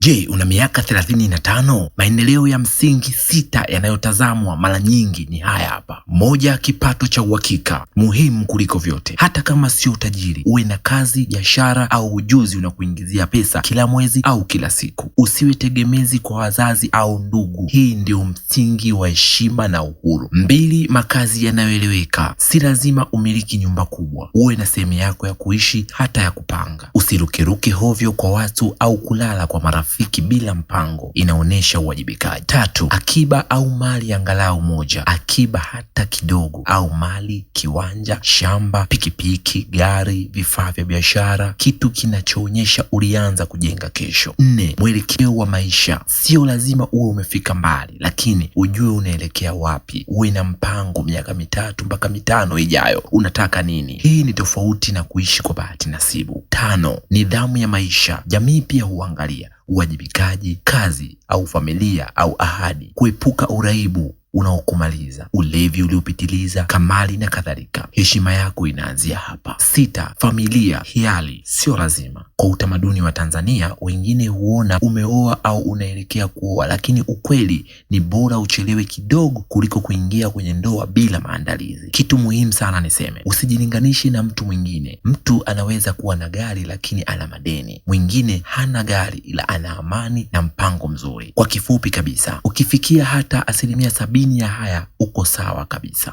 Je, una miaka 35? Maendeleo ya msingi 6 yanayotazamwa mara nyingi ni haya hapa. Moja, kipato cha uhakika, muhimu kuliko vyote. Hata kama sio tajiri, uwe na kazi, biashara au ujuzi unakuingizia pesa kila mwezi au kila siku. Usiwe tegemezi kwa wazazi au ndugu. Hii ndio msingi wa heshima na uhuru. 2, makazi yanayoeleweka. Si lazima umiliki nyumba kubwa, uwe na sehemu yako ya kuishi, hata ya kupanga. Usirukeruke hovyo kwa watu au kulala kwa marafiki bila mpango, inaonesha uwajibikaji. 3, akiba au mali angalau moja. Akiba hata kidogo, au mali, kiwanja, shamba, pikipiki, gari, vifaa vya biashara, kitu kinachoonyesha ulianza kujenga kesho. 4, mwelekeo wa maisha. Sio lazima uwe umefika mbali, lakini ujue unaelekea wapi. Uwe na mpango miaka 3 mpaka 5 ijayo. Unataka nini? Hii ni tofauti na kuishi kwa bahati nasibu. 5, nidhamu ya maisha. Jamii pia huangalia uwajibikaji, kazi au familia au ahadi. Kuepuka uraibu unaokumaliza, ulevi uliopitiliza, kamali na kadhalika. Heshima yako inaanzia hapa. 6, familia, hiari, sio lazima. Kwa utamaduni wa Tanzania, wengine huona umeoa au unaelekea kuoa, lakini ukweli ni bora uchelewe kidogo kuliko kuingia kwenye ndoa bila maandalizi. Kitu muhimu sana niseme, usijilinganishe na mtu mwingine. Mtu anaweza kuwa na gari lakini ana madeni, mwingine hana gari ila ana amani na mpango mzuri. Kwa kifupi kabisa, ukifikia hata 70% ya haya, uko sawa kabisa.